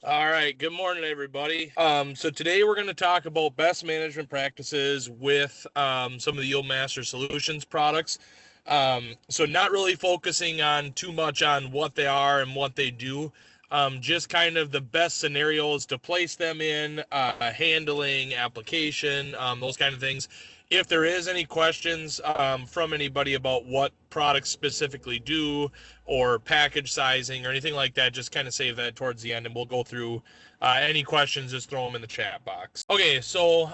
All right, good morning, everybody. So today we're going to talk about best management practices with some of the Yield Master Solutions products. So not really focusing on too much on what they are and what they do, just kind of the best scenarios to place them in, handling, application, those kind of things. If there is any questions from anybody about what products specifically do, or package sizing or anything like that, just kind of save that towards the end, and we'll go through any questions. Just throw them in the chat box. Okay, so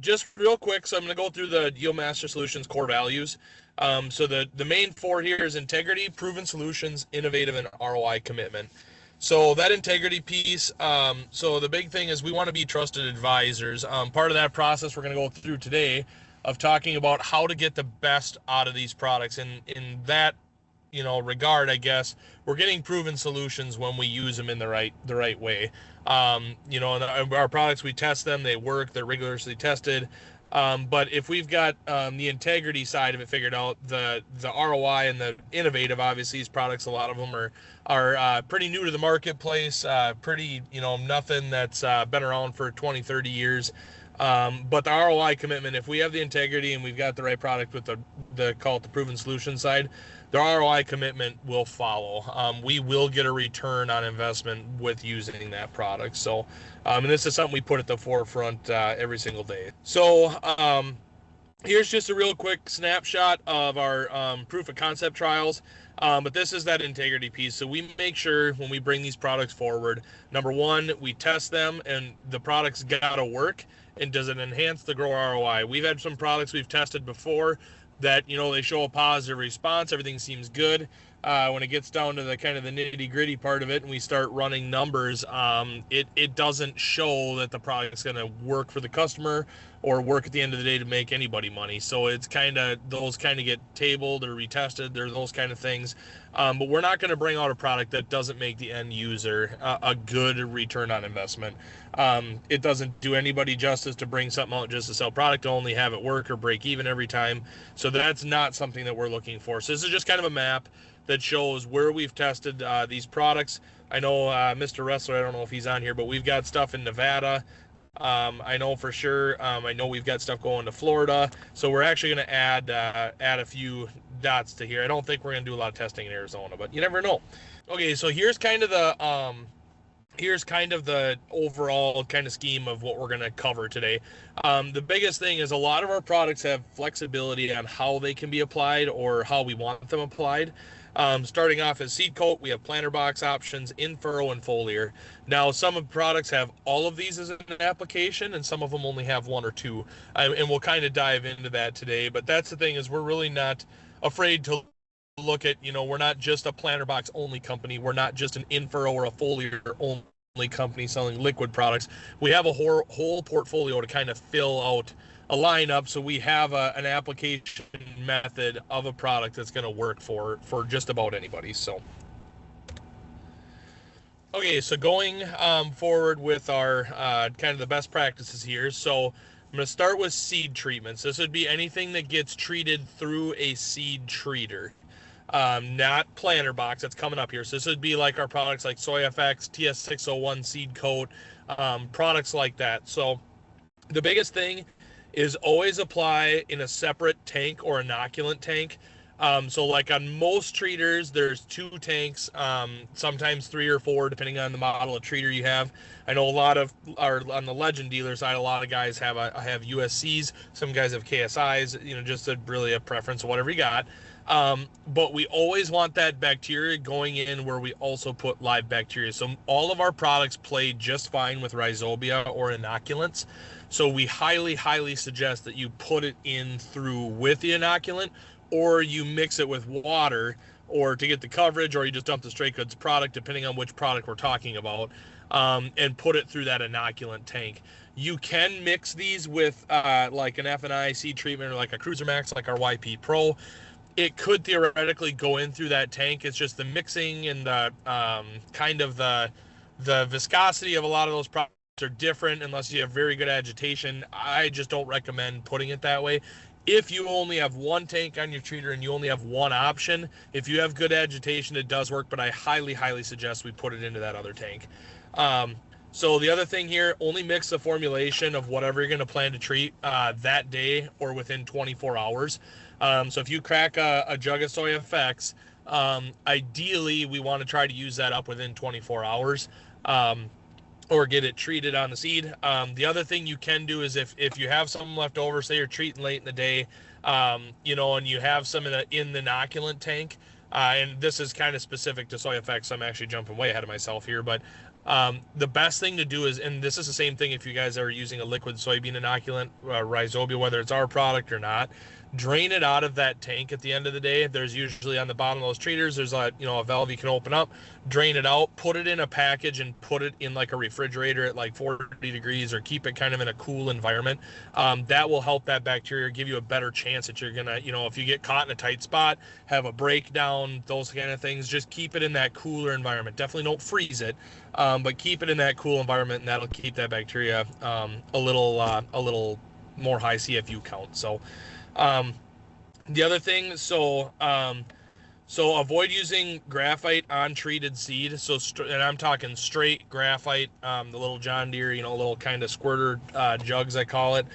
just real quick, so I'm going to go through the Yield Master Solutions core values. So the main four here is integrity, proven solutions, innovative, and ROI commitment. So that integrity piece, so the big thing is we want to be trusted advisors. Part of that process we're going to go through today of talking about how to get the best out of these products. And in that regard, I guess we're getting proven solutions when we use them in the right way. Our products, we test them, they work, they're rigorously tested. But if we've got the integrity side of it figured out, the ROI and the innovative, obviously these products, a lot of them are pretty new to the marketplace, pretty, nothing that's been around for 20, 30 years. But the ROI commitment, if we have the integrity and we've got the right product with the call it the proven solution side, the ROI commitment will follow. We will get a return on investment with using that product. So, and this is something we put at the forefront every single day. So, here's just a real quick snapshot of our proof of concept trials. But this is that integrity piece. So we make sure when we bring these products forward, number one, we test them and the product's got to work. And does it enhance the grow ROI? We've had some products we've tested before that, they show a positive response. Everything seems good. When it gets down to the kind of the nitty gritty part of it and we start running numbers, it doesn't show that the product's going to work for the customer or work at the end of the day to make anybody money. So it's those get tabled or retested. There's those kind of things. But we're not going to bring out a product that doesn't make the end user a good return on investment. It doesn't do anybody justice to bring something out just to sell product, to only have it work or break even every time. So that's not something that we're looking for. So this is just kind of a map that shows where we've tested these products. I know Mr. Wrestler, I don't know if he's on here, but we've got stuff in Nevada. I know for sure. I know we've got stuff going to Florida. So we're actually going to add a few dots to here. I don't think we're going to do a lot of testing in Arizona, but you never know. Okay, so here's kind of the overall kind of scheme of what we're going to cover today. The biggest thing is a lot of our products have flexibility on how they can be applied or how we want them applied. Starting off as seed coat, we have planter box options, in furrow, and foliar. Now, some of the products have all of these as an application, and some of them only have one or two. And we'll kind of dive into that today. But that's the thing, is we're really not afraid to look at, we're not just a planter box only company. We're not just an in furrow or a foliar only company selling liquid products. We have a whole portfolio to kind of fill out a lineup, so we have an application method of a product that's going to work for just about anybody. So okay, so going forward with our kind of the best practices here. So I'm going to start with seed treatments. This would be anything that gets treated through a seed treater, not planter box. That's coming up here. So this would be like our products like SoyFX, TS601 seed coat, products like that. So the biggest thing is always apply in a separate tank or inoculant tank. So like on most treaters, there's 2 tanks, sometimes 3 or 4, depending on the model of treater you have. I know a lot of, on the Legend dealer side, a lot of guys have USCs. Some guys have KSIs, just really a preference of whatever you got. But we always want that bacteria going in where we also put live bacteria. So all of our products play just fine with rhizobia or inoculants. So we highly, highly suggest that you put it in through with the inoculant, or you mix it with water, or to get the coverage, or you just dump the straight goods product, depending on which product we're talking about, and put it through that inoculant tank. You can mix these with like an F&I seed treatment or like a Cruiser Max, like our YP Pro. It could theoretically go in through that tank. It's just the mixing and the kind of the viscosity of a lot of those products are different unless you have very good agitation. I just don't recommend putting it that way. If you only have one tank on your treater and you only have one option, if you have good agitation, it does work, but I highly, highly suggest we put it into that other tank. So the other thing here, only mix the formulation of whatever you're going to plan to treat that day or within 24 hours. So if you crack a jug of Soy FX, ideally we want to try to use that up within 24 hours. Or get it treated on the seed. The other thing you can do is if you have some left over, say you're treating late in the day, and you have some in the inoculant tank, and this is kind of specific to Soy FX, so I'm actually jumping way ahead of myself here, but the best thing to do is, and this is the same thing if you guys are using a liquid soybean inoculant, rhizobia, whether it's our product or not, drain it out of that tank at the end of the day. There's usually on the bottom of those treaters, there's a valve you can open up, drain it out, put it in a package and put it in like a refrigerator at like 40 degrees, or keep it kind of in a cool environment. That will help that bacteria, give you a better chance that you're gonna, if you get caught in a tight spot, have a breakdown, those kind of things, just keep it in that cooler environment. Definitely don't freeze it, but keep it in that cool environment, and that'll keep that bacteria a little more high CFU count. So the other thing, so avoid using graphite on treated seed. So, and I'm talking straight graphite, the little John Deere, little kind of squirter jugs, I call it.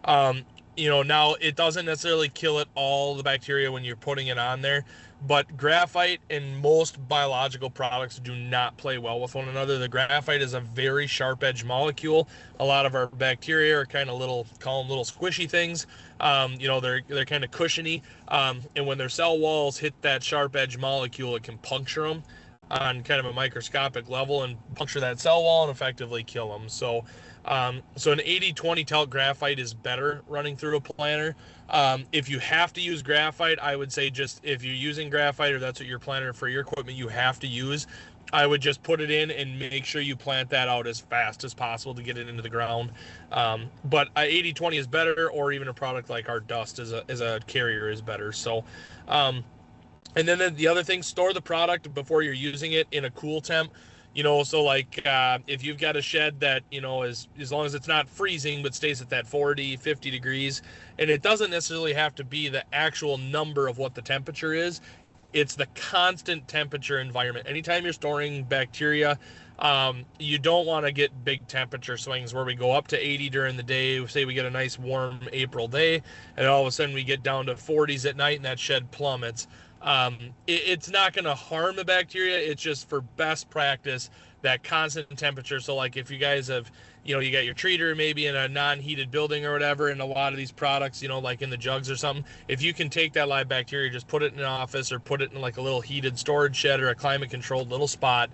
Now it doesn't necessarily kill it all the bacteria when you're putting it on there, but graphite and most biological products do not play well with one another. The graphite is a very sharp edge molecule. A lot of our bacteria are kind of call them little squishy things. They're kind of cushiony, and when their cell walls hit that sharp edge molecule, it can puncture them on kind of a microscopic level and puncture that cell wall and effectively kill them. So an 80-20 talc graphite is better running through a planter. If you have to use graphite, I would say just if you're using graphite or that's what your planter for your equipment you have to use, I would just put it in and make sure you plant that out as fast as possible to get it into the ground. But 80-20 is better, or even a product like our dust as a carrier is better. So and then the other thing, store the product before you're using it in a cool temp. So like if you've got a shed that, as long as it's not freezing but stays at that 40, 50 degrees, and it doesn't necessarily have to be the actual number of what the temperature is, it's the constant temperature environment. Anytime you're storing bacteria, you don't want to get big temperature swings where we go up to 80 during the day. Say we get a nice warm April day, and all of a sudden we get down to 40s at night and that shed plummets. It's not going to harm the bacteria. It's just for best practice, that constant temperature. So like if you guys have, you got your treater maybe in a non-heated building or whatever, and a lot of these products, like in the jugs or something, if you can take that live bacteria, just put it in an office or put it in like a little heated storage shed or a climate controlled little spot,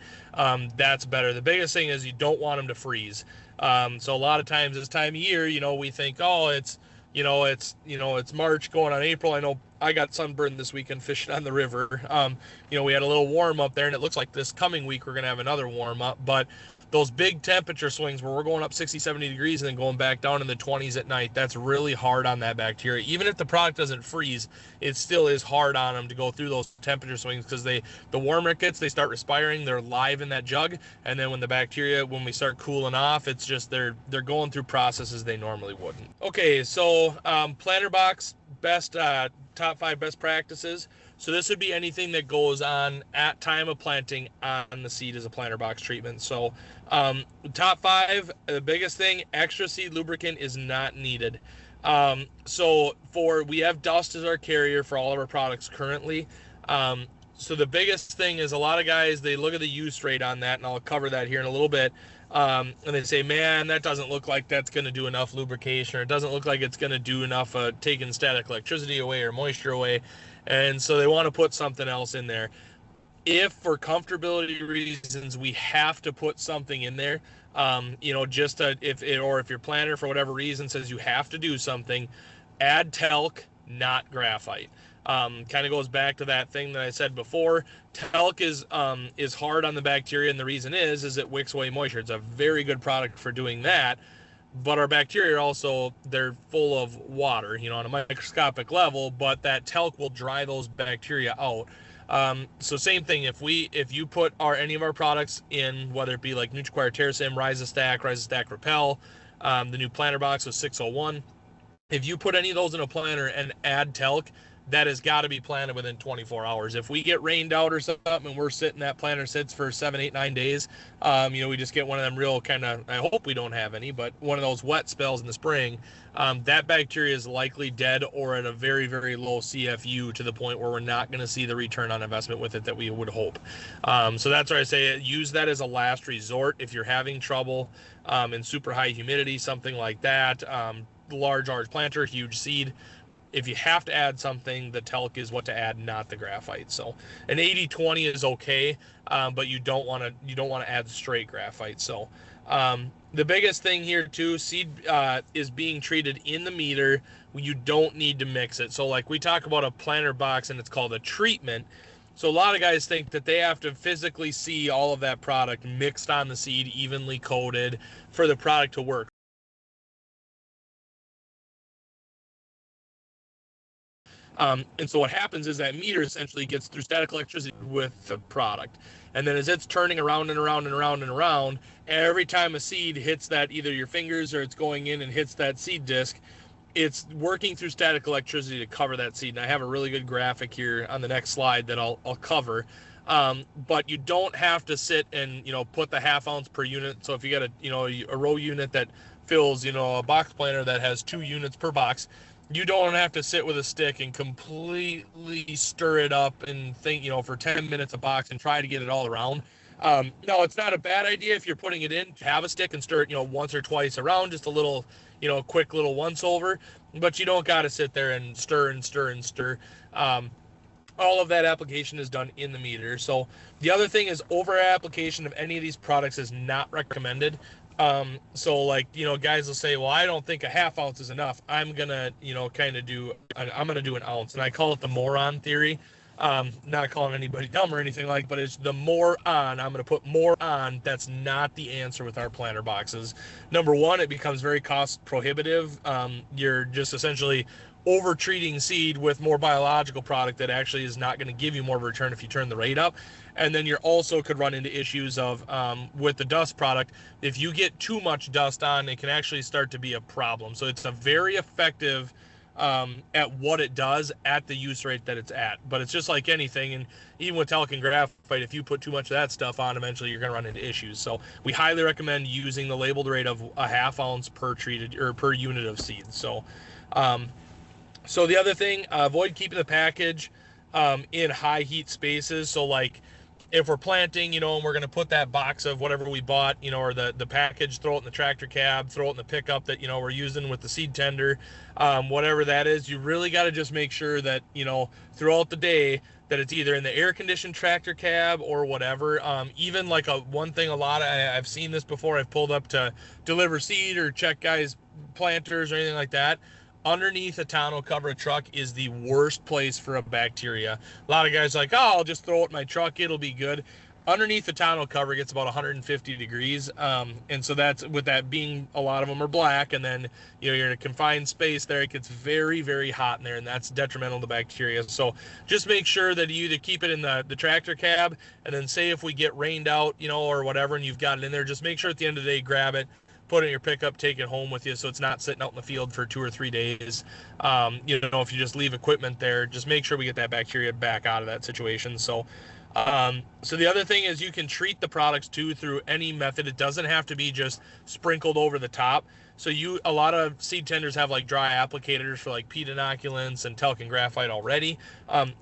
that's better. The biggest thing is you don't want them to freeze. So a lot of times this time of year, we think, oh, it's March going on April. I know I got sunburned this weekend fishing on the river. We had a little warm up there, and it looks like this coming week we're going to have another warm up. But those big temperature swings where we're going up 60, 70 degrees and then going back down in the 20s at night, that's really hard on that bacteria. Even if the product doesn't freeze, it still is hard on them to go through those temperature swings, because the warmer it gets, they start respiring, they're live in that jug, and then when the bacteria, when we start cooling off, it's just they're going through processes they normally wouldn't. Okay, so planter box, top 5 best practices. So this would be anything that goes on at time of planting on the seed as a planter box treatment. So top 5, the biggest thing, extra seed lubricant is not needed. So we have dust as our carrier for all of our products currently. So the biggest thing is a lot of guys, they look at the use rate on that, and I'll cover that here in a little bit. And they say, man, that doesn't look like that's going to do enough lubrication, or it doesn't look like it's going to do enough taking static electricity away or moisture away. And so they want to put something else in there. If for comfortability reasons we have to put something in there, if your planner for whatever reason says you have to do something, add talc, not graphite. Kind of goes back to that thing that I said before. Talc is hard on the bacteria, and the reason is it wicks away moisture. It's a very good product for doing that. But our bacteria also, they're full of water, on a microscopic level, but that talc will dry those bacteria out. So same thing, if you put any of our products in, whether it be like NutriQuire Terrasim, Rhizostack Repel, the new planter box with 601, if you put any of those in a planter and add talc, that has got to be planted within 24 hours. If we get rained out or something and we're sitting, that planter sits for 7, 8, 9 days, we just get one of them real kind of, I hope we don't have any, but one of those wet spells in the spring, that bacteria is likely dead or at a very, very low CFU to the point where we're not going to see the return on investment with it that we would hope. So that's why I say use that as a last resort if you're having trouble in super high humidity, something like that. Large planter, huge seed. If you have to add something, the talc is what to add, not the graphite. So an 80-20 is okay, but you don't want to add straight graphite. So the biggest thing here too, seed is being treated in the meter. You don't need to mix it. So like we talk about a planter box and it's called a treatment. So a lot of guys think that they have to physically see all of that product mixed on the seed, evenly coated for the product to work. And so what happens is that meter essentially gets through static electricity with the product. And then as it's turning around and around and around and around, every time a seed hits that, either your fingers or it's going in and hits that seed disc, it's working through static electricity to cover that seed. And I have a really good graphic here on the next slide that I'll cover. But you don't have to sit and, put the 1/2 ounce per unit. So if you got a row unit that fills, a box planter that has 2 units per box, you don't have to sit with a stick and completely stir it up and think, for 10 minutes a box and try to get it all around. No, it's not a bad idea if you're putting it in, have a stick and stir it, once or twice around, just a little, quick little once over, but you don't got to sit there and stir and stir and stir. All of that application is done in the meter. So the other thing is over application of any of these products is not recommended. So like, guys will say, well, I don't think a 1/2 ounce is enough. I'm going to, I'm going to do an ounce, and I call it the moron theory. Not calling anybody dumb or anything like, but it's the more on, I'm going to put more on. That's not the answer with our planter boxes. Number one, it becomes very cost prohibitive. You're just essentially over treating seed with more biological product that actually is not going to give you more of a return if you turn the rate up. And then you also could run into issues of with the dust product. If you get too much dust on, it can actually start to be a problem. So it's a very effective at what it does at the use rate that it's at. But it's just like anything, and even with talc and graphite, if you put too much of that stuff on, eventually you're going to run into issues. So we highly recommend using the labeled rate of a 1/2 ounce per treated or per unit of seed. So so the other thing, avoid keeping the package in high heat spaces. So like if we're planting, and we're going to put that box of whatever we bought, or the package, throw it in the tractor cab, throw it in the pickup that, we're using with the seed tender, whatever that is, you really got to just make sure that, throughout the day that it's either in the air conditioned tractor cab or whatever. Even like one thing, I've seen this before. I've pulled up to deliver seed or check guys' planters or anything like that. Underneath a tonneau cover truck is the worst place for a bacteria. A lot of guys are like, oh, I'll just throw it in my truck, it'll be good. Underneath the tonneau cover gets about 150 degrees. And so that's, with that being, a lot of them are black, and then, you're in a confined space there, it gets very, very hot in there, and that's detrimental to bacteria. So just make sure that you either keep it in the tractor cab, and then say if we get rained out, or whatever, and you've got it in there, just make sure at the end of the day, grab it, put it in your pickup, take it home with you, so it's not sitting out in the field for 2 or 3 days. If you just leave equipment there, just make sure we get that bacteria back out of that situation. So the other thing is you can treat the products too through any method. It doesn't have to be just sprinkled over the top. So a lot of seed tenders have like dry applicators for like peat inoculants and talc and graphite already.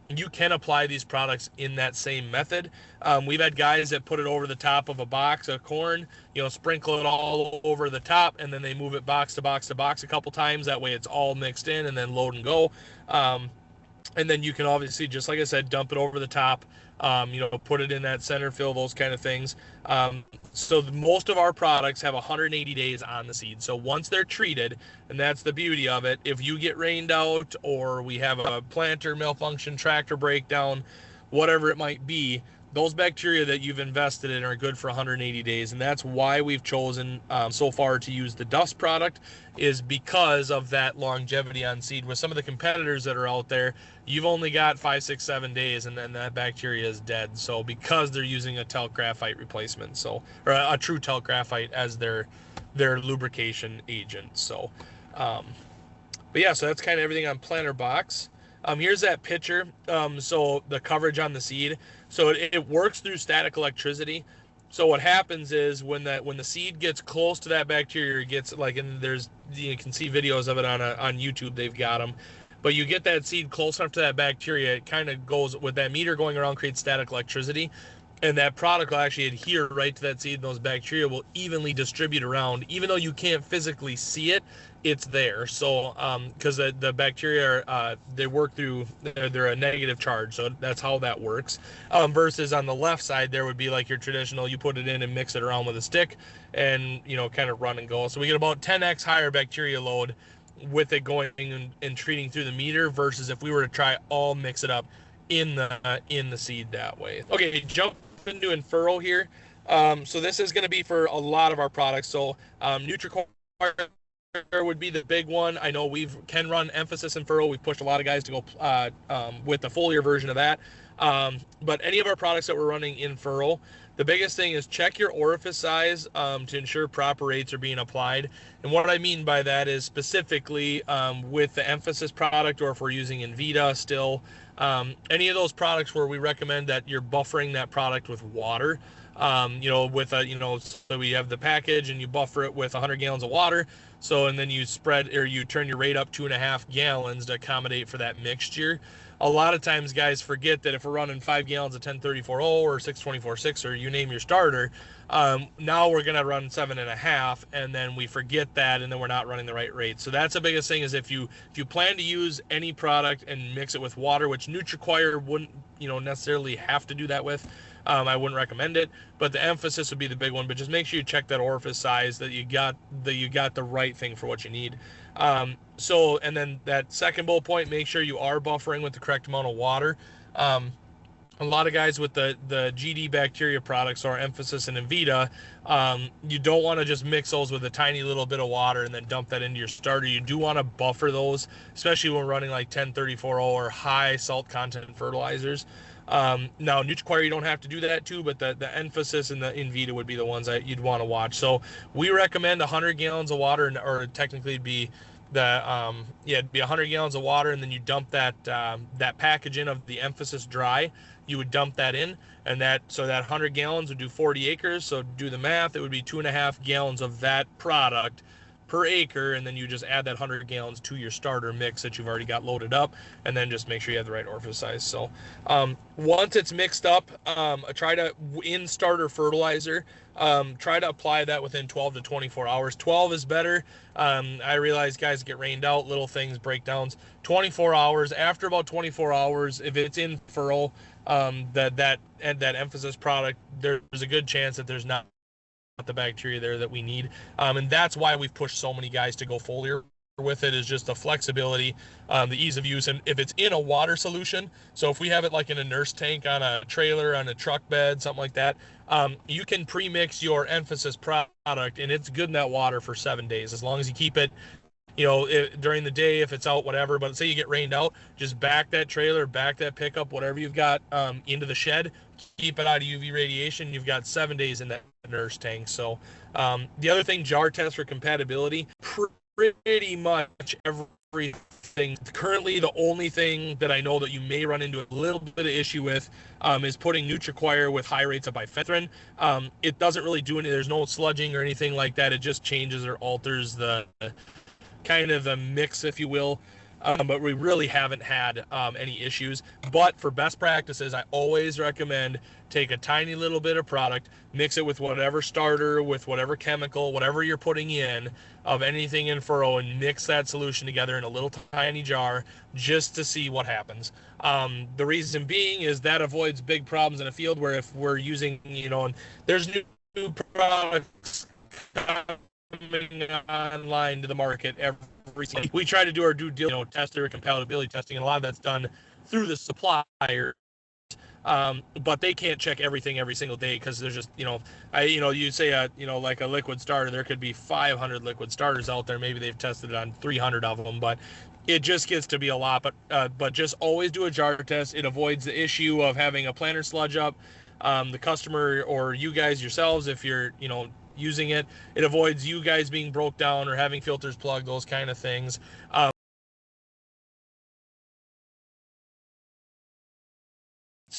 You can apply these products in that same method. We've had guys that put it over the top of a box of corn, sprinkle it all over the top, and then they move it box to box to box a couple times. That way it's all mixed in, and then load and go. And then you can obviously, just like I said, dump it over the top, put it in that center fill, those kind of things. So most of our products have 180 days on the seed. So once they're treated, and that's the beauty of it, if you get rained out or we have a planter malfunction, tractor breakdown, whatever it might be, those bacteria that you've invested in are good for 180 days. And that's why we've chosen so far to use the dust product, is because of that longevity on seed. With some of the competitors that are out there, you've only got 5, 6, 7 days, and then that bacteria is dead. So because they're using a talc graphite replacement, or a true talc graphite as their lubrication agent. So, but yeah, so that's kind of everything on planter box. Here's that picture. So the coverage on the seed. So it works through static electricity. So what happens is when the seed gets close to that bacteria, it gets like, and there's, you can see videos of it on YouTube. They've got them, but you get that seed close enough to that bacteria, it kind of goes with that meter going around, creates static electricity, and that product will actually adhere right to that seed, and those bacteria will evenly distribute around, even though you can't physically see it. It's there. So because the bacteria are, they work through, they're a negative charge, so that's how that works. Versus on the left side, there would be like your traditional, you put it in and mix it around with a stick and, you know, kind of run and go. So we get about 10x higher bacteria load with it going and treating through the meter, versus if we were to try all mix it up in the seed that way. Okay, jump into Infurrow here. So this is going to be for a lot of our products. So NutriQuire would be the big one. I know we can run emphasis Infurrow. We've pushed a lot of guys to go with the foliar version of that. But any of our products that we're running Infurrow, the biggest thing is check your orifice size to ensure proper rates are being applied. And what I mean by that is specifically with the emphasis product, or if we're using Invita still, any of those products where we recommend that you're buffering that product with water. You know, with a, you know, so we have the package and you buffer it with 100 gallons of water. So, and then you spread, or you turn your rate up 2.5 gallons to accommodate for that mixture. A lot of times guys forget that if we're running 5 gallons of 1034O or 624-6, or you name your starter, now we're going to run 7.5, and then we forget that, and then we're not running the right rate. So that's the biggest thing, is if you plan to use any product and mix it with water, which NutriQuire wouldn't, you know, necessarily have to do that with. I wouldn't recommend it, but the emphasis would be the big one. But just make sure you check that orifice size, that you got the right thing for what you need. So, and then that second bullet point, make sure you are buffering with the correct amount of water. A lot of guys with the GD bacteria products, or emphasis and Invita, you don't want to just mix those with a tiny little bit of water and then dump that into your starter. You do want to buffer those, especially when running like 1034O or high salt content fertilizers. Now NutriQuire, you don't have to do that too, but the emphasis and the Invita would be the ones that you'd want to watch. So we recommend 100 gallons of water, or technically it'd be it'd be 100 gallons of water, and then you dump that package in of the emphasis dry. You would dump that in, and that 100 gallons would do 40 acres. So do the math, it would be 2.5 gallons of that product per acre, and then you just add that 100 gallons to your starter mix that you've already got loaded up, and then just make sure you have the right orifice size. So once it's mixed up, try to, in starter fertilizer, try to apply that within 12 to 24 hours. 12 is better. I realize guys get rained out, little things, breakdowns. 24 hours, after about 24 hours, if it's in furrow, that emphasis product, there's a good chance that there's not the bacteria there that we need, and that's why we've pushed so many guys to go foliar with it, is just the flexibility, the ease of use. And if it's in a water solution, so if we have it like in a nurse tank on a trailer, on a truck bed, something like that, you can pre-mix your emphasis product, and it's good in that water for 7 days, as long as you keep it, you know, during the day, if it's out, whatever. But say you get rained out, just back that trailer, back that pickup, whatever you've got, into the shed, keep it out of UV radiation. You've got 7 days in that nurse tank. So the other thing, jar test for compatibility. Pretty much everything. Currently, the only thing that I know that you may run into a little bit of issue with is putting NutriQuire with high rates of bifenthrin. It doesn't really do any, there's no sludging or anything like that. It just changes or alters the kind of the mix, if you will. But we really haven't had any issues. But for best practices, I always recommend take a tiny little bit of product, mix it with whatever starter, with whatever chemical, whatever you're putting in of anything in furrow, and mix that solution together in a little tiny jar just to see what happens. The reason being is that avoids big problems in a field where if we're using, you know, and there's new products coming online to the market every single. We try to do our due diligence, you know, test their compatibility testing, and a lot of that's done through the supplier. But they can't check everything every single day, because there's just, you know, you say like a liquid starter, there could be 500 liquid starters out there. Maybe they've tested it on 300 of them, but it just gets to be a lot. But just always do a jar test. It avoids the issue of having a planter sludge up. The customer, or you guys yourselves, if you're, you know, using it, it avoids you guys being broke down or having filters plugged, those kind of things.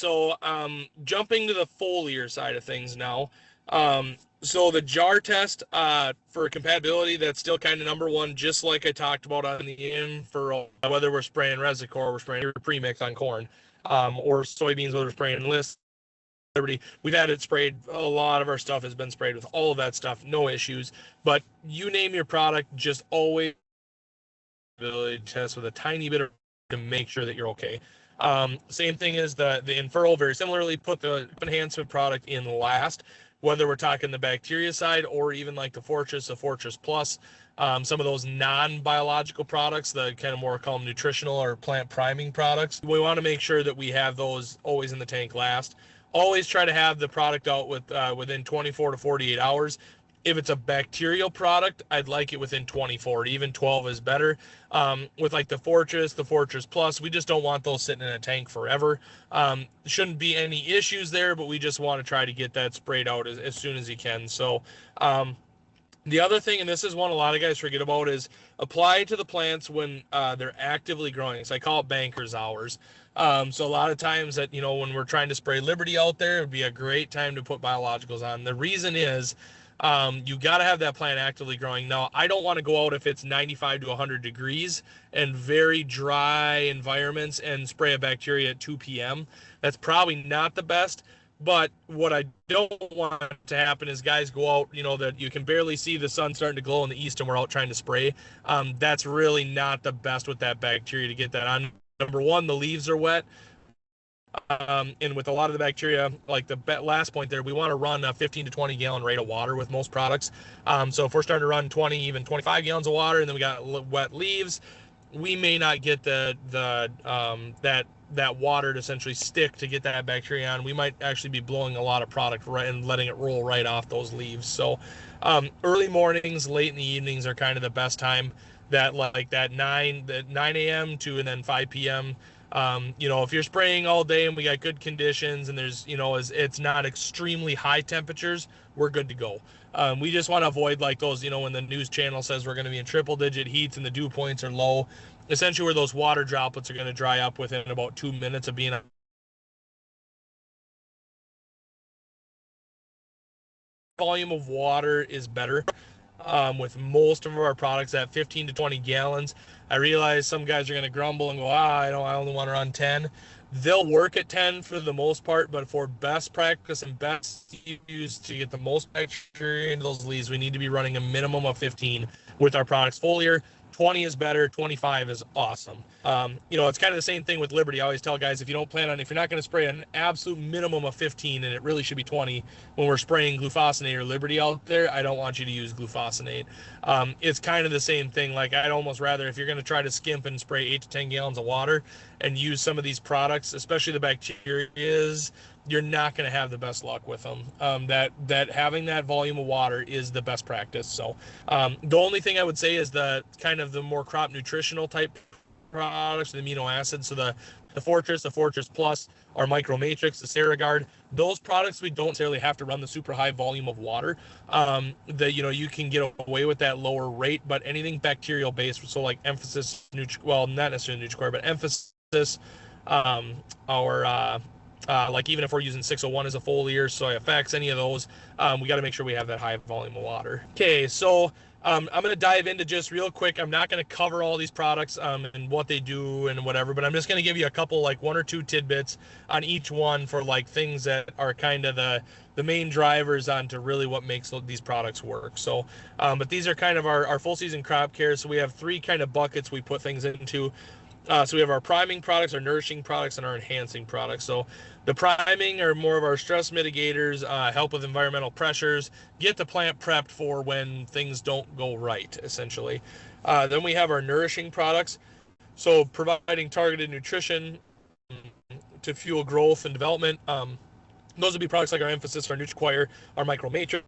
so jumping to the foliar side of things now. So the jar test for compatibility, that's still kind of number one, just like I talked about on the info, whether we're spraying Resic or we're spraying premix on corn, or soybeans, whether we're spraying Enlist, Liberty. We've had it sprayed. A lot of our stuff has been sprayed with all of that stuff, no issues. But you name your product, just always ability to test with a tiny bit of to make sure that you're okay. Same thing as the Andrle, very similarly, put the enhancement product in last, whether we're talking the bacteria side or even like the Fortress Plus, some of those non-biological products, the kind of more call them nutritional or plant priming products. We want to make sure that we have those always in the tank last. Always try to have the product out within 24 to 48 hours. If it's a bacterial product, I'd like it within 24. Even 12 is better. With like the Fortress Plus, we just don't want those sitting in a tank forever. Shouldn't be any issues there, but we just want to try to get that sprayed out as soon as you can. So the other thing, and this is one a lot of guys forget about, is apply to the plants when they're actively growing. So I call it banker's hours. So a lot of times that, when we're trying to spray Liberty out there, it'd be a great time to put biologicals on. The reason is, you got to have that plant actively growing. Now, I don't want to go out if it's 95 to 100 degrees and very dry environments and spray a bacteria at 2 p.m. That's probably not the best. But what I don't want to happen is guys go out, that you can barely see the sun starting to glow in the east and we're out trying to spray. That's really not the best with that bacteria to get that on. Number one, the leaves are wet. And with a lot of the bacteria, like the last point there, we want to run a 15 to 20 gallon rate of water with most products. So if we're starting to run 20, even 25 gallons of water, and then we got wet leaves, we may not get that water to essentially stick to get that bacteria on. We might actually be blowing a lot of product right and letting it roll right off those leaves. So early mornings, late in the evenings are kind of the best time. That 9 a.m. to and then 5 p.m. If you're spraying all day and we got good conditions and there's, it's not extremely high temperatures, we're good to go. We just want to avoid like those, when the news channel says we're going to be in triple digit heats and the dew points are low, essentially where those water droplets are going to dry up within about 2 minutes of being on. Volume of water is better. With most of our products at 15 to 20 gallons. I realize some guys are going to grumble and go, I only want to run 10. They'll work at 10 for the most part, but for best practice and best use to get the most bacteria into those leaves, we need to be running a minimum of 15 with our products. Foliar, 20 is better, 25 is awesome. It's kind of the same thing with Liberty. I always tell guys, if you're not going to spray an absolute minimum of 15, and it really should be 20 when we're spraying glufosinate or Liberty out there, I don't want you to use glufosinate. It's kind of the same thing. Like, I'd almost rather, if you're going to try to skimp and spray 8 to 10 gallons of water and use some of these products, especially the bacterias, you're not going to have the best luck with them. That having that volume of water is the best practice. So the only thing I would say is the kind of the more crop nutritional type products, the amino acids. So the Fortress Plus, our Micro Matrix, the Ceragard, those products we don't necessarily have to run the super high volume of water. You can get away with that lower rate, but anything bacterial based, so like Emphasis, not necessarily Nutricore, but Emphasis, like even if we're using 601 as a foliar, Soy FX, any of those, we got to make sure we have that high volume of water. Okay, so I'm going to dive into just real quick. I'm not going to cover all these products and what they do and whatever, but I'm just going to give you a couple, like 1 or 2 tidbits on each one for like things that are kind of the main drivers onto really what makes these products work. So, but these are kind of our full season crop care. So we have 3 kind of buckets we put things into. So we have our priming products, our nourishing products, and our enhancing products. So the priming are more of our stress mitigators, help with environmental pressures, get the plant prepped for when things don't go right, essentially. Then we have our nourishing products. So providing targeted nutrition to fuel growth and development. Those would be products like our Emphasis, our Nutriquire, our Micro Matrix.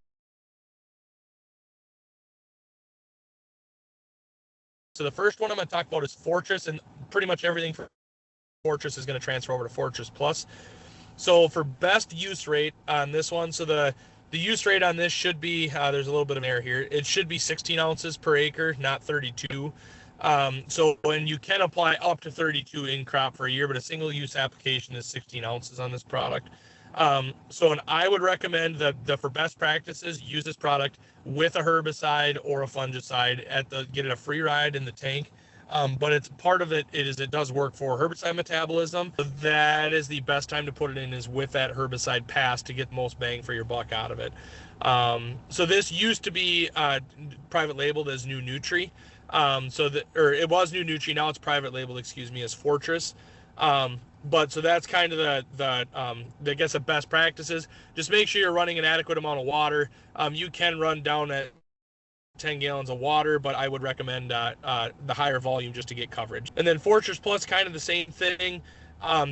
So the first one I'm going to talk about is Fortress, and pretty much everything for Fortress is going to transfer over to Fortress Plus. So for best use rate on this one, so the use rate on this should be, there's a little bit of error here. It should be 16 ounces per acre, not 32. So when you can apply up to 32 in crop for a year, but a single use application is 16 ounces on this product. And I would recommend that for best practices, use this product with a herbicide or a fungicide get it a free ride in the tank. But it's part of it does work for herbicide metabolism. That is the best time to put it in, is with that herbicide pass, to get the most bang for your buck out of it. So this used to be private labeled as New Nutri. It was New Nutri, now it's private labeled, as Fortress. But so that's kind of I guess the best practices. Just make sure you're running an adequate amount of water. You can run down at 10 gallons of water, but I would recommend the higher volume just to get coverage. And then Fortress Plus, kind of the same thing.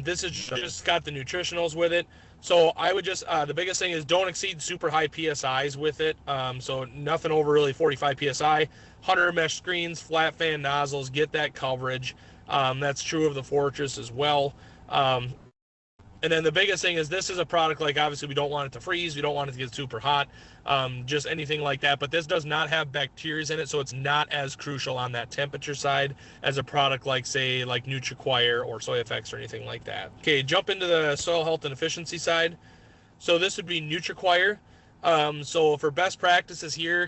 This is just got the nutritionals with it. So I would just, the biggest thing is don't exceed super high PSIs with it. So nothing over really 45 PSI. 100 mesh screens, flat fan nozzles, get that coverage. That's true of the Fortress as well. And then the biggest thing is, this is a product, like, obviously we don't want it to freeze, we don't want it to get super hot, just anything like that. But this does not have bacteria in it, so it's not as crucial on that temperature side as a product like, say, like NutriQuire or SoyFX or anything like that. Okay, jump into the soil health and efficiency side. So this would be NutriQuire. So for best practices here,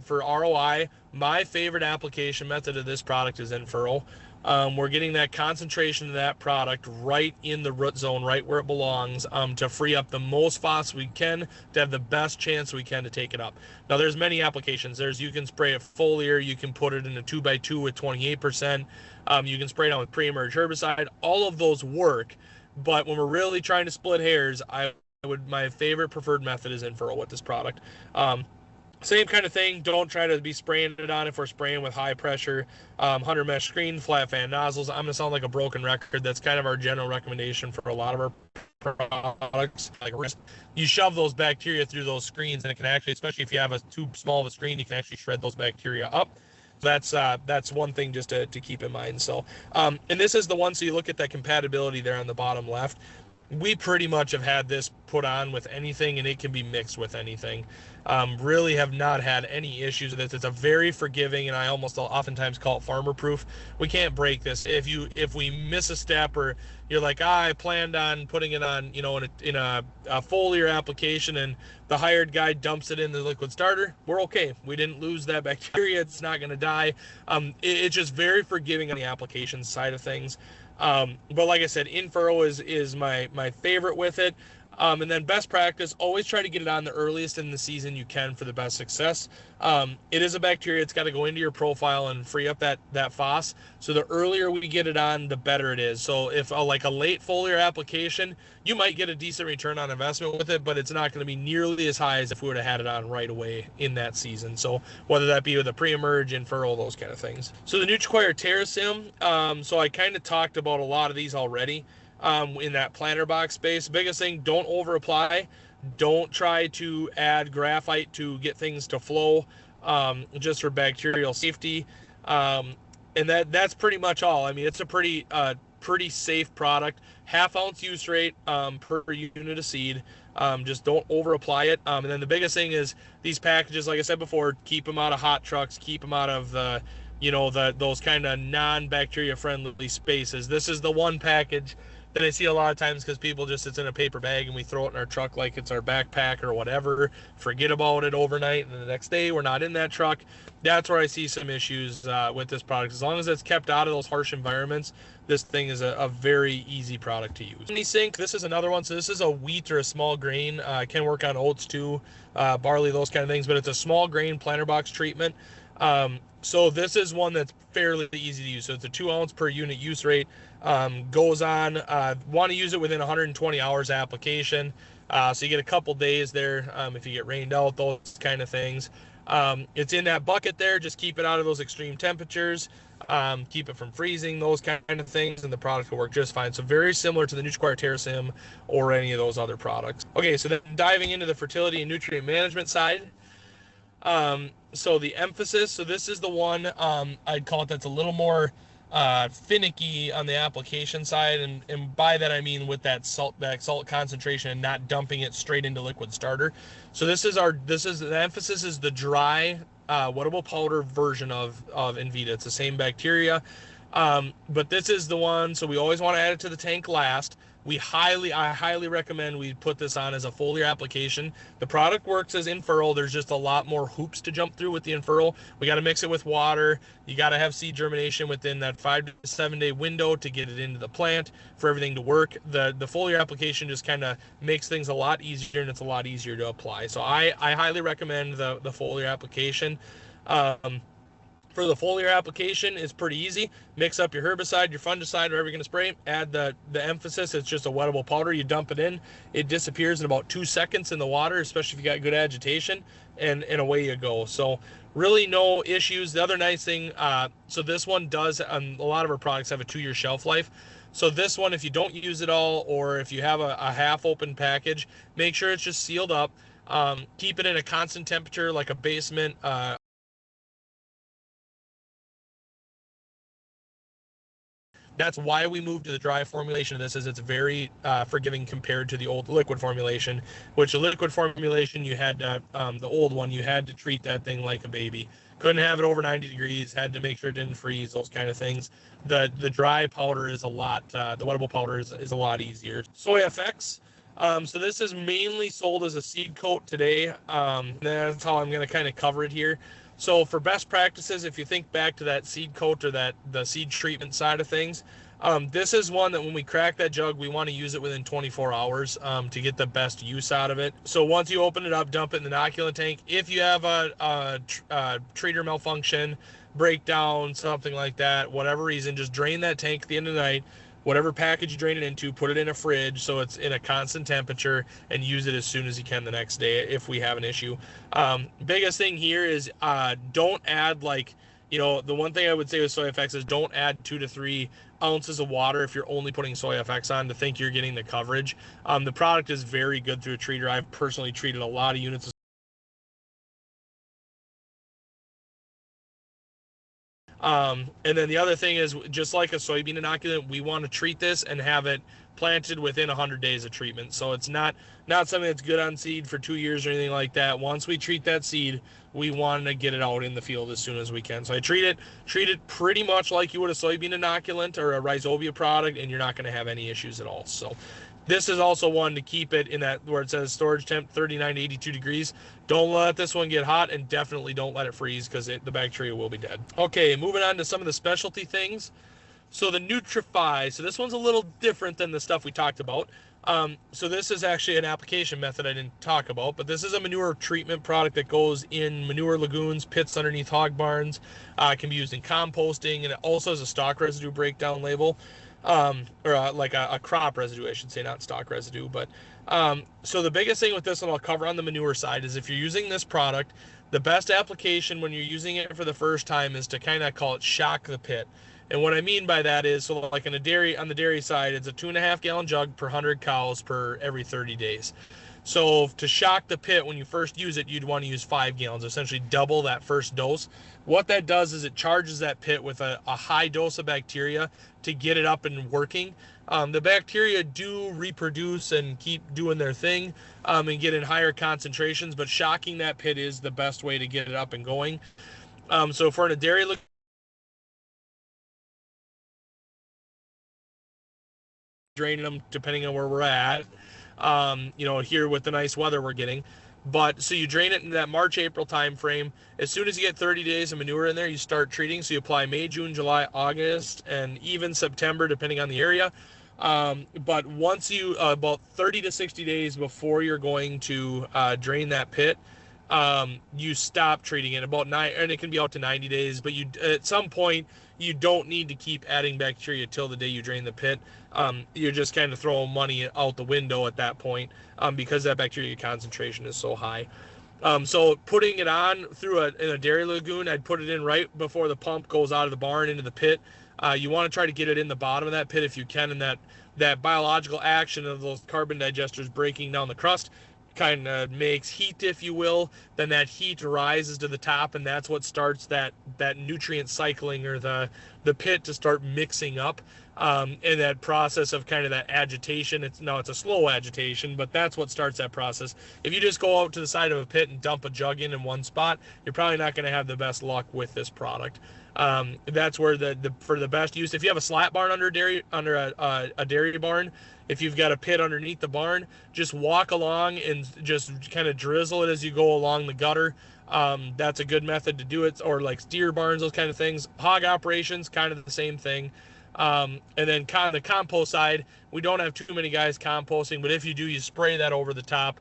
for ROI, my favorite application method of this product is in-furrow. We're getting that concentration of that product right in the root zone, right where it belongs, to free up the most phos we can, to have the best chance we can to take it up. Now, there's many applications. You can spray it foliar, you can put it in a 2x2 with 28%, you can spray it on with pre-emerge herbicide. All of those work, but when we're really trying to split hairs, my favorite preferred method is in-furrow with this product. Same kind of thing. Don't try to be spraying it on if we're spraying with high pressure, 100 mesh screen, flat fan nozzles. I'm going to sound like a broken record. That's kind of our general recommendation for a lot of our products. Like, you shove those bacteria through those screens, and it can actually, especially if you have too small of a screen, you can actually shred those bacteria up. That's one thing just to keep in mind. So, and this is the one, so you look at that compatibility there on the bottom left. We pretty much have had this put on with anything, and it can be mixed with anything. Really have not had any issues with it. It's a very forgiving, and I oftentimes call it farmer proof. We can't break this. If we miss a step, or you're like, I planned on putting it on, in a foliar application, and the hired guy dumps it in the liquid starter, we're okay. We didn't lose that bacteria. It's not going to die. It's just very forgiving on the application side of things. But like I said, in-furrow is my favorite with it. And then best practice, always try to get it on the earliest in the season you can for the best success. It is a bacteria. It's got to go into your profile and free up that FOS. So the earlier we get it on, the better it is. So if like a late foliar application, you might get a decent return on investment with it, but it's not going to be nearly as high as if we would have had it on right away in that season. So whether that be with a pre-emerge, in-furrow, those kind of things. So the NutriQuire TerraSym, so I kind of talked about a lot of these already. In that planter box space. Biggest thing, don't over apply. Don't try to add graphite to get things to flow, just for bacterial safety. And that's pretty much all. I mean, it's a pretty safe product. 1/2 ounce use rate per unit of seed. Just don't over apply it. And then the biggest thing is these packages, like I said before, keep them out of hot trucks, keep them out of those kind of non-bacteria friendly spaces. This is the one package that I see a lot of times, because it's in a paper bag and we throw it in our truck like it's our backpack or whatever, forget about it overnight, and the next day we're not in that truck. That's where I see some issues with this product. As long as it's kept out of those harsh environments, this thing is a very easy product to use. Kidney sink, this is another one. So this is a wheat or a small grain. Can work on oats too, barley, those kind of things, but it's a small grain planter box treatment. So this is one that's fairly easy to use. So it's a 2 ounce per unit use rate. Goes on, want to use it within 120 hours application. So you get a couple days there, if you get rained out, those kind of things. It's in that bucket there. Just keep it out of those extreme temperatures. Keep it from freezing, those kind of things, and the product will work just fine. So very similar to the NutriQuire TerraSym or any of those other products. Okay, so then diving into the fertility and nutrient management side. So the emphasis, so this is the one, I'd call it, that's a little more finicky on the application side, and by that I mean with that salt concentration and not dumping it straight into liquid starter. So the emphasis is the dry wettable powder version of Envita. It's the same bacteria, but this is the one. So we always want to add it to the tank last. I highly recommend we put this on as a foliar application. The product works as in-furrow. There's just a lot more hoops to jump through with the in-furrow. We got to mix it with water. You got to have seed germination within that 5 to 7 day window to get it into the plant for everything to work. The foliar application just kind of makes things a lot easier, and it's a lot easier to apply. So I highly recommend the foliar application. For the foliar application, it's pretty easy. Mix up your herbicide, your fungicide, whatever you're going to spray. Add the emphasis. It's just a wettable powder. You dump it in. It disappears in about 2 seconds in the water, especially if you got good agitation, and away you go. So really no issues. The other nice thing, so this one does, a lot of our products have a 2-year shelf life. So this one, if you don't use it all, or if you have a half-open package, make sure it's just sealed up. Keep it in a constant temperature, like a basement. That's why we moved to the dry formulation of this, is it's very forgiving compared to the old liquid formulation, which the liquid formulation, you had the old one, you had to treat that thing like a baby. Couldn't have it over 90 degrees, had to make sure it didn't freeze, those kind of things. The dry powder is a lot, the wettable powder is a lot easier. Soy FX. So this is mainly sold as a seed coat today. That's how I'm going to kind of cover it here. So for best practices, if you think back to that seed coat or the seed treatment side of things, this is one that when we crack that jug, we want to use it within 24 hours to get the best use out of it. So once you open it up, dump it in the inoculant tank. If you have a treater malfunction, breakdown, something like that, whatever reason, just drain that tank at the end of the night. Whatever package you drain it into, put it in a fridge so it's in a constant temperature, and use it as soon as you can the next day if we have an issue. Biggest thing here is don't add, like, the one thing I would say with Soy FX is don't add 2 to 3 ounces of water if you're only putting Soy FX on to think you're getting the coverage. The product is very good through a treater. I've personally treated a lot of units. And then the other thing is, just like a soybean inoculant, we want to treat this and have it planted within 100 days of treatment. So it's not something that's good on seed for 2 years or anything like that. Once we treat that seed, we want to get it out in the field as soon as we can. So I treat it pretty much like you would a soybean inoculant or a rhizobia product, and you're not going to have any issues at all. So this is also one to keep it in that, where it says storage temp 39 to 82 degrees. Don't let this one get hot, and definitely don't let it freeze, because the bacteria will be dead. Okay, moving on to some of the specialty things. So the Nutrify. So this one's a little different than the stuff we talked about. So this is actually an application method I didn't talk about, but this is a manure treatment product that goes in manure lagoons, pits underneath hog barns. It can be used in composting, and it also has a stock residue breakdown label. Like a crop residue, I should say, not stock residue. But so the biggest thing with this one I'll cover on the manure side is, if you're using this product, the best application when you're using it for the first time is to kind of call it shock the pit. And what I mean by that is, so like on the dairy side, it's a 2.5 gallon jug per 100 cows per every 30 days. So to shock the pit, when you first use it, you'd want to use 5 gallons, essentially double that first dose. What that does is it charges that pit with a high dose of bacteria to get it up and working. The bacteria do reproduce and keep doing their thing and get in higher concentrations, but shocking that pit is the best way to get it up and going. So if we're in a dairy draining them depending on where we're at, here with the nice weather we're getting. But so you drain it in that March, April time frame. As soon as you get 30 days of manure in there, you start treating. So you apply May, June, July, August, and even September, depending on the area. But once you, about 30 to 60 days before you're going to drain that pit, you stop treating it. About 9, and it can be out to 90 days, but at some point you don't need to keep adding bacteria till the day you drain the pit. You're just kind of throwing money out the window at that point, because that bacteria concentration is so high. So putting it on in a dairy lagoon, I'd put it in right before the pump goes out of the barn into the pit. You want to try to get it in the bottom of that pit if you can, and that biological action of those carbon digesters breaking down the crust kind of makes heat, if you will, then that heat rises to the top, and that's what starts that nutrient cycling, or the pit to start mixing up, and that process of kind of that agitation. It's a slow agitation, but that's what starts that process. If you just go out to the side of a pit and dump a jug in one spot, you're probably not going to have the best luck with this product. That's where for the best use, if you have a slat barn under a dairy barn, if you've got a pit underneath the barn, just walk along and just kind of drizzle it as you go along the gutter. That's a good method to do it, or like steer barns, those kind of things. Hog operations, kind of the same thing. And then the compost side, we don't have too many guys composting, but if you do, you spray that over the top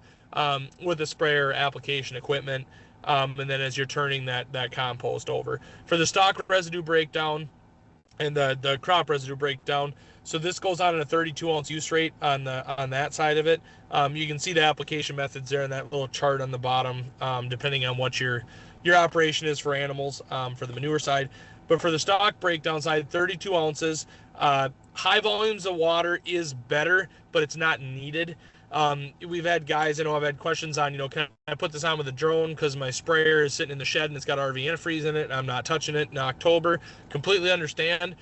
with a sprayer application equipment. And then as you're turning that compost over. For the stock residue breakdown and the crop residue breakdown, so this goes on in a 32-ounce use rate on that side of it. You can see the application methods there in that little chart on the bottom, depending on what your operation is for animals, for the manure side. But for the stock breakdown side, 32 ounces. High volumes of water is better, but it's not needed. We've had guys, I've had questions on, can I put this on with a drone because my sprayer is sitting in the shed and it's got RV antifreeze in it and I'm not touching it in October. Completely understand.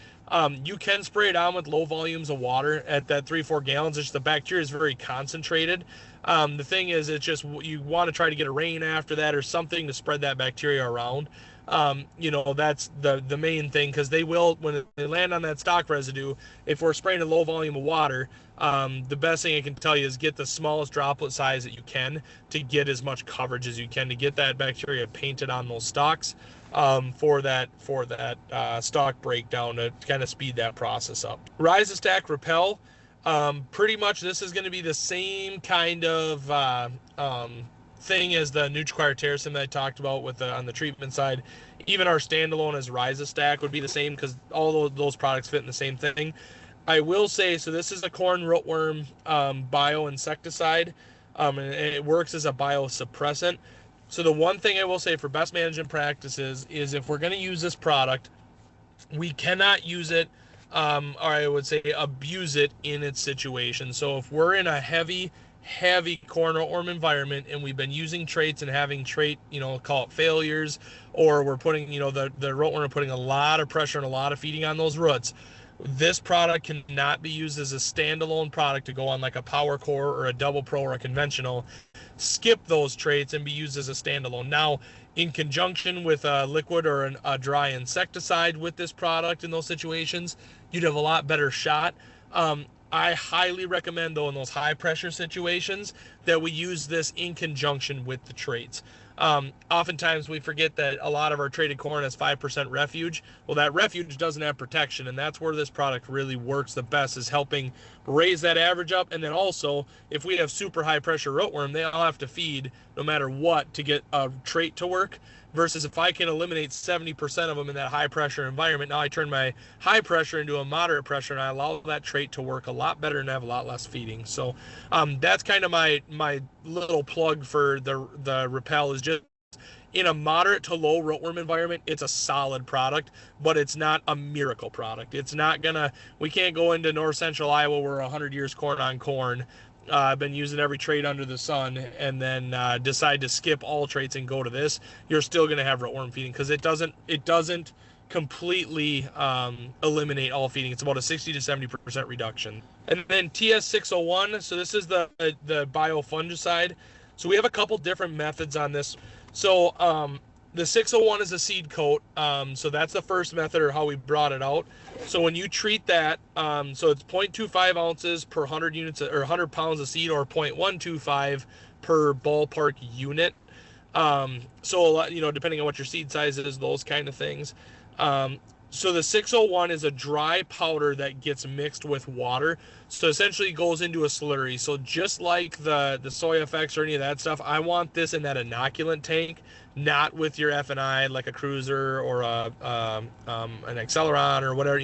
You can spray it on with low volumes of water at that 3-4 gallons. It's just the bacteria is very concentrated. The thing is, it's just you want to try to get a rain after that or something to spread that bacteria around. That's the main thing, because they will, when they land on that stock residue, if we're spraying a low volume of water, the best thing I can tell you is get the smallest droplet size that you can to get as much coverage as you can to get that bacteria painted on those stalks, for that stalk breakdown to kind of speed that process up. Rise, Stack, Repel. Pretty much this is going to be the same kind of thing as the NutriQuire Terracin that I talked about with on the treatment side. Even our standalone as Rise Stack would be the same, because all those products fit in the same thing. I will say, so this is a corn rootworm bioinsecticide, and it works as a biosuppressant. So the one thing I will say for best management practices is, if we're going to use this product, we cannot use it, or I would say abuse it in its situation. So if we're in a heavy corn rootworm environment and we've been using traits and having trait, call it failures, or we're putting, the rootworm putting a lot of pressure and a lot of feeding on those roots, this product cannot be used as a standalone product to go on like a Power Core or a Double Pro or a conventional. Skip those traits and be used as a standalone. Now, in conjunction with a liquid or a dry insecticide with this product in those situations, you'd have a lot better shot. I highly recommend, though, in those high pressure situations, that we use this in conjunction with the traits. Oftentimes we forget that a lot of our traded corn has 5% refuge. Well, that refuge doesn't have protection, and that's where this product really works the best, is helping raise that average up. And then also, if we have super high pressure rootworm, they all have to feed no matter what to get a trait to work. Versus if I can eliminate 70% of them in that high pressure environment, now I turn my high pressure into a moderate pressure, and I allow that trait to work a lot better and have a lot less feeding. So that's kind of my little plug for the Repel, is just in a moderate to low rootworm environment, it's a solid product, but it's not a miracle product. It's not we can't go into north central Iowa where 100 years corn on corn, I've been using every trait under the sun, and then decide to skip all traits and go to this. You're still going to have rootworm feeding, because it doesn't completely eliminate all feeding. It's about a 60 to 70% reduction. And then TS601, so this is the biofungicide. So we have a couple different methods on this. So the 601 is a seed coat. So that's the first method, or how we brought it out. So when you treat that, so it's 0.25 ounces per 100 units or 100 pounds of seed, or 0.125 per ballpark unit. So a lot, depending on what your seed size is, those kind of things. So the 601 is a dry powder that gets mixed with water. So essentially it goes into a slurry. So just like the Soy FX or any of that stuff, I want this in that inoculant tank, not with your F&I, like a Cruiser or an Acceleron or whatever,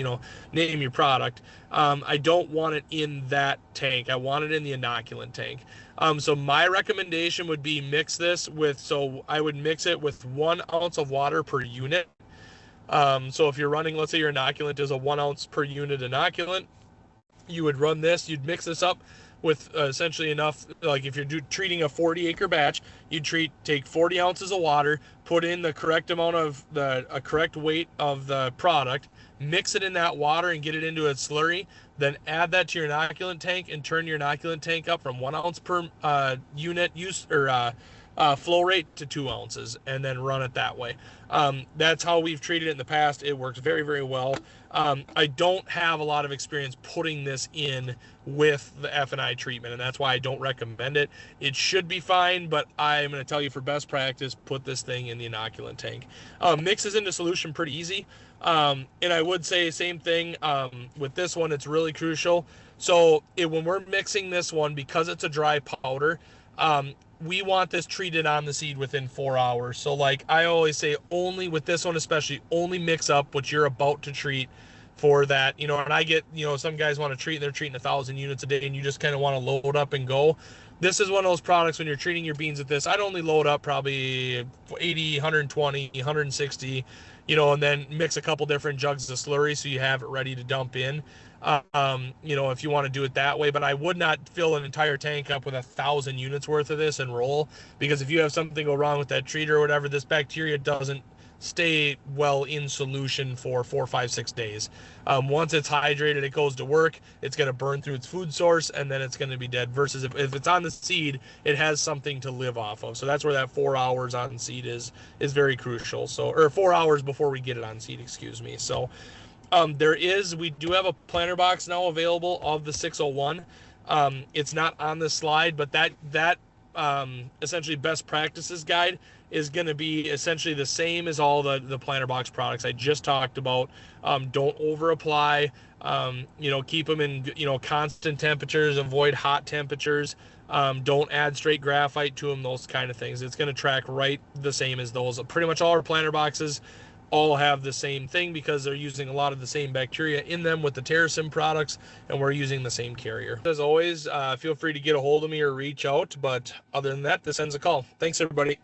name your product. I don't want it in that tank. I want it in the inoculant tank. So my recommendation would be I would mix it with 1 ounce of water per unit. So if you're running, let's say your inoculant is a 1 ounce per unit inoculant, you would run this, you'd mix this up with essentially enough, like if you're treating a 40-acre batch, you take 40 ounces of water, put in the correct amount of a correct weight of the product, mix it in that water and get it into a slurry, then add that to your inoculant tank and turn your inoculant tank up from 1 ounce per unit use or flow rate to 2 ounces, and then run it that way. That's how we've treated it in the past. It works very, very well. I don't have a lot of experience putting this in with the F&I treatment, and that's why I don't recommend it. It should be fine, but I'm going to tell you, for best practice, put this thing in the inoculant tank. Mixes into solution pretty easy. And I would say same thing with this one. It's really crucial. So when we're mixing this one, because it's a dry powder, we want this treated on the seed within 4 hours. So like I always say, only with this one especially, only mix up what you're about to treat for that. And I get, some guys want to treat, they're treating 1,000 units a day, and you just kind of want to load up and go. This is one of those products, when you're treating your beans with this, I'd only load up probably 80, 120, 160, and then mix a couple different jugs of slurry so you have it ready to dump in. If you want to do it that way, but I would not fill an entire tank up with 1,000 units worth of this and roll, because if you have something go wrong with that treater or whatever, this bacteria doesn't stay well in solution for 4, 5, 6 days. Once it's hydrated, it goes to work, it's going to burn through its food source, and then it's going to be dead, versus if it's on the seed, it has something to live off of. So that's where that 4 hours on seed is very crucial. Or 4 hours before we get it on seed, excuse me. So we do have a planter box now available of the 601. It's not on this slide, but that essentially best practices guide is going to be essentially the same as all the planter box products I just talked about. Don't over apply. Keep them in constant temperatures. Avoid hot temperatures. Don't add straight graphite to them. Those kind of things. It's going to track right the same as those. Pretty much all our planter boxes all have the same thing, because they're using a lot of the same bacteria in them with the Terracin products, and we're using the same carrier. As always, feel free to get a hold of me or reach out, but other than that, this ends the call. Thanks, everybody.